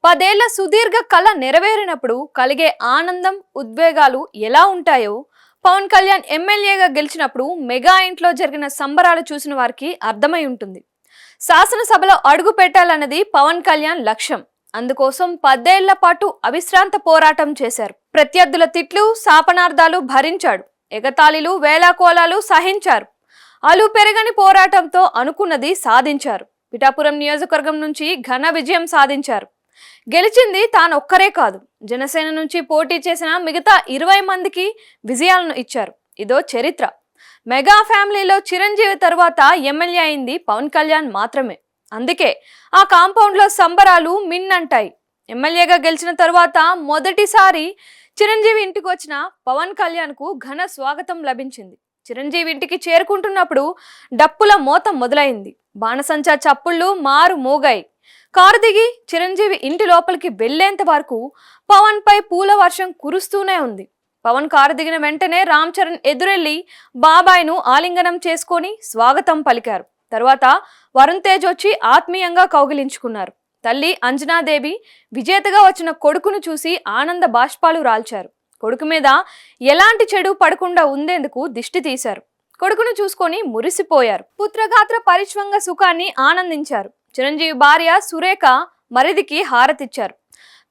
10 ఏళ్ల సుదీర్ఘ కళ నెరవేరినప్పుడు కలిగే ఆనందం, ఉద్వేగాలు ఎలా ఉంటాయో పవన్ కళ్యాణ్ ఎమ్మెల్యేగా గెలిచినప్పుడు మెగా ఇంట్లో జరిగిన సంబరాలు చూసిన వారికి అర్థమై ఉంటుంది. శాసనసభలో అడుగు పెట్టాలన్నది పవన్ కళ్యాణ్ లక్ష్యం. అందుకోసం 10 ఏళ్ల పాటు అవిశ్రాంత పోరాటం చేశారు. ప్రత్యర్థుల తిట్లు, శాపనార్థాలు భరించాడు. ఎగతాళిలు, వేలాకోలాలు సహించారు. అలు పెరగని పోరాటంతో అనుకున్నది సాధించారు. పిఠాపురం నియోజకవర్గం నుంచి ఘన విజయం సాధించారు. గెలిచింది తానొక్కరే కాదు, జనసేన నుంచి పోటీ చేసిన మిగతా 20 మందికి విజయాలను ఇచ్చారు. ఇదో చరిత్ర. మెగా ఫ్యామిలీలో చిరంజీవి తర్వాత ఎమ్మెల్యే అయింది పవన్ కళ్యాణ్ మాత్రమే. అందుకే ఆ కాంపౌండ్లో సంబరాలు మిన్నంటాయి. ఎమ్మెల్యేగా గెలిచిన తర్వాత మొదటిసారి చిరంజీవి ఇంటికి వచ్చిన పవన్ కళ్యాణ్కు ఘన స్వాగతం లభించింది. చిరంజీవి ఇంటికి చేరుకుంటున్నప్పుడు డప్పుల మోత మొదలైంది. బాణసంచా చప్పుళ్ళు మారు మోగాయి. కారు దిగి చిరంజీవి ఇంటి లోపలికి వెళ్లేంత వరకు పవన్ పై పూల వర్షం కురుస్తూనే ఉంది. పవన్ కారు దిగిన వెంటనే రామ్ చరణ్ ఎదురెళ్లి బాబాయ్ను ఆలింగనం చేసుకొని స్వాగతం పలికారు. తర్వాత వరుణ్ తేజ్ వచ్చి ఆత్మీయంగా కౌగిలించుకున్నారు. తల్లి అంజనాదేవి విజేతగా వచ్చిన కొడుకును చూసి ఆనంద బాష్పాలు రాల్చారు. కొడుకు మీద ఎలాంటి చెడు పడకుండా ఉండేందుకు దిష్టి తీశారు. కొడుకును చూసుకొని మురిసిపోయారు. పుత్రగాత్ర పరిశ్వంగ సుఖాన్ని ఆనందించారు. చిరంజీవి భార్య సురేఖ మరిదికి హారతిచ్చారు.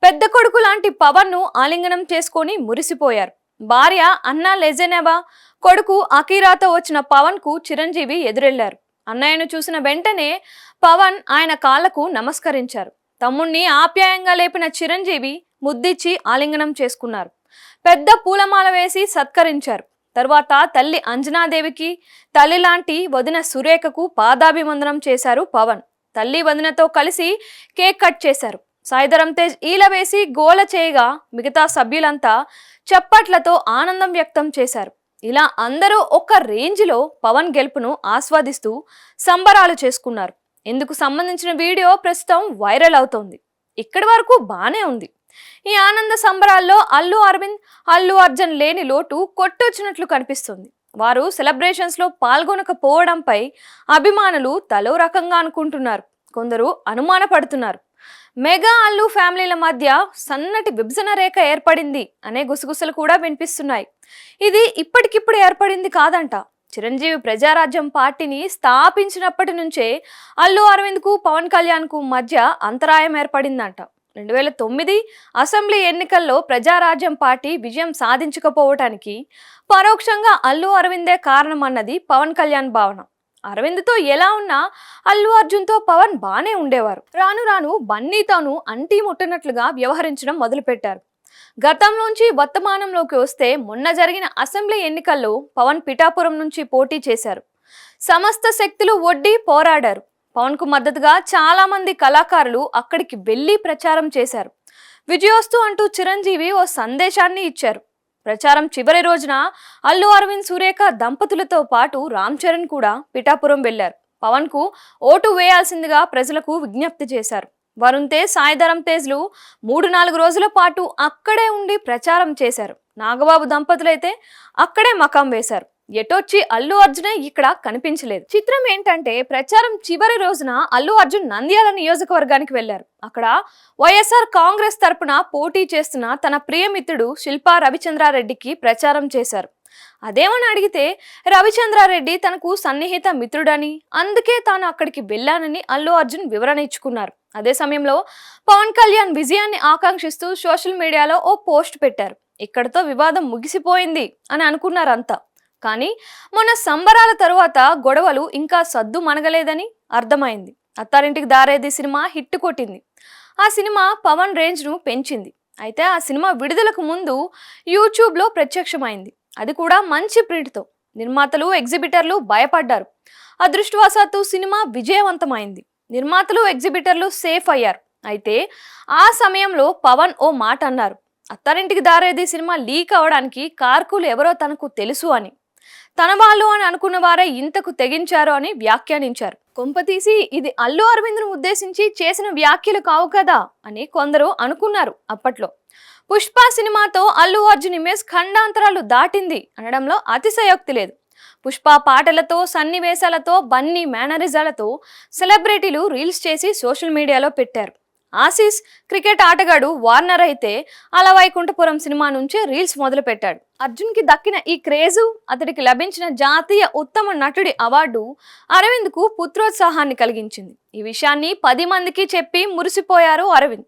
పెద్ద కొడుకు లాంటి పవన్ ను ఆలింగనం చేసుకొని మురిసిపోయారు. భార్య అన్నా లెజెనెవా, కొడుకు అకీరాతో వచ్చిన పవన్ కు చిరంజీవి ఎదురెళ్లారు. అన్నయ్యను చూసిన వెంటనే పవన్ ఆయన కాళ్లకు నమస్కరించారు. తమ్ముణ్ణి ఆప్యాయంగా లేపిన చిరంజీవి ముద్దిచ్చి ఆలింగనం చేసుకున్నారు. పెద్ద పూలమాల వేసి సత్కరించారు. తర్వాత తల్లి అంజనాదేవికి, తల్లి లాంటి వదిన సురేఖకు పాదాభివందనం చేశారు పవన్. తల్లి వదినతో కలిసి కేక్ కట్ చేశారు. సాయిధరం తేజ్ ఈల వేసి గోల చేయగా మిగతా సభ్యులంతా చప్పట్లతో ఆనందం వ్యక్తం చేశారు. ఇలా అందరూ ఒక రేంజ్లో పవన్ గెలుపును ఆస్వాదిస్తూ సంబరాలు చేసుకున్నారు. ఇందుకు సంబంధించిన వీడియో ప్రస్తుతం వైరల్ అవుతోంది. ఇక్కడి వరకు బానే ఉంది. ఈ ఆనంద సంబరాల్లో అల్లు అరవింద్, అల్లు అర్జున్ లేని లోటు కొట్టొచ్చినట్లు కనిపిస్తుంది. వారు సెలబ్రేషన్స్ లో పాల్గొనకపోవడంపై అభిమానులు తలో రకంగా అనుకుంటున్నారు. కొందరు అనుమానపడుతున్నారు. మెగా అల్లు ఫ్యామిలీల మధ్య సన్నటి విభజన రేఖ ఏర్పడింది అనే గుసగుసలు కూడా వినిపిస్తున్నాయి. ఇది ఇప్పటికిప్పుడు ఏర్పడింది కాదంట. చిరంజీవి ప్రజారాజ్యం పార్టీని స్థాపించినప్పటి నుంచే అల్లు అరవింద్ కు, పవన్ కళ్యాణ్ కు మధ్య అంతరాయం ఏర్పడిందంట. 2009 అసెంబ్లీ ఎన్నికల్లో ప్రజారాజ్యం పార్టీ విజయం సాధించకపోవటానికి పరోక్షంగా అల్లు అరవిందే కారణమన్నది పవన్ కళ్యాణ్ భావన. అరవింద్తో ఎలా ఉన్నా అల్లు అర్జున్తో పవన్ బానే ఉండేవారు. రాను రాను బన్నీతోనూ అంటీ ముట్టనట్లుగా వ్యవహరించడం మొదలుపెట్టారు. గతంలోంచి వర్తమానంలోకి వస్తే మొన్న జరిగిన అసెంబ్లీ ఎన్నికల్లో పవన్ పిఠాపురం నుంచి పోటీ చేశారు. సమస్త శక్తులు ఒడ్డి పోరాడారు. పవన్ కు మద్దతుగా చాలా మంది కళాకారులు అక్కడికి వెళ్లి ప్రచారం చేశారు. విజయోస్తు అంటూ చిరంజీవి ఓ సందేశాన్ని ఇచ్చారు. ప్రచారం చివరి రోజున అల్లు అరవింద్, సురేఖ దంపతులతో పాటు రామ్ చరణ్ కూడా పిఠాపురం వెళ్లారు. పవన్ కు ఓటు వేయాల్సిందిగా ప్రజలకు విజ్ఞప్తి చేశారు. వరుణ్ తేజ్, సాయిధరం తేజ్లు 3-4 రోజుల పాటు అక్కడే ఉండి ప్రచారం చేశారు. నాగబాబు దంపతులైతే అక్కడే మకాం వేశారు. ఎటొచ్చి అల్లు అర్జునే ఇక్కడ కనిపించలేదు. చిత్రం ఏంటంటే ప్రచారం చివరి రోజున అల్లు అర్జున్ నంద్యాల నియోజకవర్గానికి వెళ్లారు. అక్కడ వైఎస్ఆర్ కాంగ్రెస్ తరపున పోటీ చేస్తున్న తన ప్రియమిత్రుడు శిల్పా రవిచంద్రారెడ్డికి ప్రచారం చేశారు. అదేమని అడిగితే రవిచంద్రారెడ్డి తనకు సన్నిహిత మిత్రుడని, అందుకే తాను అక్కడికి వెళ్లానని అల్లు అర్జున్ వివరణ ఇచ్చుకున్నారు. అదే సమయంలో పవన్ కళ్యాణ్ విజయాన్ని ఆకాంక్షిస్తూ సోషల్ మీడియాలో ఓ పోస్ట్ పెట్టారు. ఇక్కడితో వివాదం ముగిసిపోయింది అని అనుకున్నారంతా. కానీ మొన్న సంబరాల తరువాత గొడవలు ఇంకా సద్దు మనగలేదని అర్థమైంది. అత్తారింటికి దారేది సినిమా హిట్ కొట్టింది. ఆ సినిమా పవన్ రేంజ్ను పెంచింది. అయితే ఆ సినిమా విడుదలకు ముందు యూట్యూబ్లో ప్రత్యక్షమైంది. అది కూడా మంచి ప్రింట్తో. నిర్మాతలు, ఎగ్జిబిటర్లు భయపడ్డారు. అదృష్టవశాత్తు సినిమా విజయవంతమైంది. నిర్మాతలు, ఎగ్జిబిటర్లు సేఫ్ అయ్యారు. అయితే ఆ సమయంలో పవన్ ఓ మాట అన్నారు. అత్తారింటికి దారేది సినిమా లీక్ అవడానికి కారకులు ఎవరో తనకు తెలుసు అని, తన వాళ్ళు అని అనుకున్న వారే ఇంతకు తెగించారు అని వ్యాఖ్యానించారు. కొంపతీసి ఇది అల్లు అరవింద్ను ఉద్దేశించి చేసిన వ్యాఖ్యలు కావు కదా అని కొందరు అనుకున్నారు అప్పట్లో. పుష్ప సినిమాతో అల్లు అర్జున్ ఇమేజ్ ఖండాంతరాలు దాటింది అనడంలో అతిశయోక్తి లేదు. పుష్ప పాటలతో, సన్నివేశాలతో, బన్నీ మేనరిజాలతో సెలబ్రిటీలు రీల్స్ చేసి సోషల్ మీడియాలో పెట్టారు. ఆసీస్ క్రికెట్ ఆటగాడు వార్నర్ అయితే అల వైకుంఠపురం సినిమా నుంచే రీల్స్ మొదలు పెట్టాడు. అర్జున్కి దక్కిన ఈ క్రేజు, అతడికి లభించిన జాతీయ ఉత్తమ నటుడి అవార్డు అరవింద్కు పుత్రోత్సాహాన్ని కలిగించింది. ఈ విషయాన్ని 10 మందికి చెప్పి మురిసిపోయారు అరవింద్.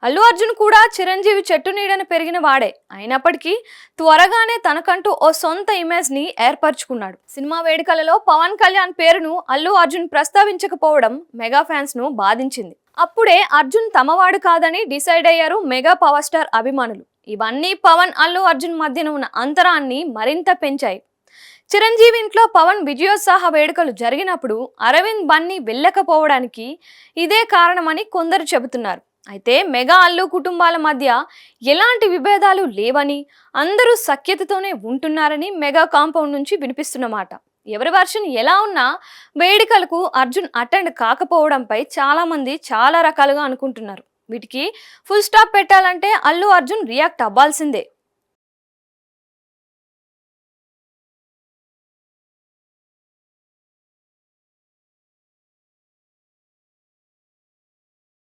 అల్లు అర్జున్ కూడా చిరంజీవి చెట్టు నీడన పెరిగిన వాడే అయినప్పటికీ త్వరగానే తనకంటూ ఓ సొంత ఇమేజ్ ని ఏర్పరచుకున్నాడు. సినిమా వేడుకలలో పవన్ కళ్యాణ్ పేరును అల్లు అర్జున్ ప్రస్తావించకపోవడం మెగా ఫ్యాన్స్ ను బాధించింది. అప్పుడే అర్జున్ తమవాడు కాదని డిసైడ్ అయ్యారు మెగా పవర్ స్టార్ అభిమానులు. ఇవన్నీ పవన్ అల్లు అర్జున్ మధ్యన ఉన్న అంతరాన్ని మరింత పెంచాయి. చిరంజీవి ఇంట్లో పవన్ విజయోత్సాహ వేడుకలు జరిగినప్పుడు అరవింద్ బన్నీ వెళ్ళకపోవడానికి ఇదే కారణమని కొందరు చెబుతున్నారు. అయితే మెగా అల్లు కుటుంబాల మధ్య ఎలాంటి విభేదాలు లేవని, అందరూ సఖ్యతతోనే ఉంటున్నారని మెగా కాంపౌండ్ నుంచి వినిపిస్తున్నమాట. ఎవరి వర్షన్ ఎలా ఉన్నా వేడుకలకు అర్జున్ అటెండ్ కాకపోవడంపై చాలా మంది చాలా రకాలుగా అనుకుంటున్నారు. వీటికి ఫుల్ స్టాప్ పెట్టాలంటే అల్లు అర్జున్ రియాక్ట్ అవ్వాల్సిందే.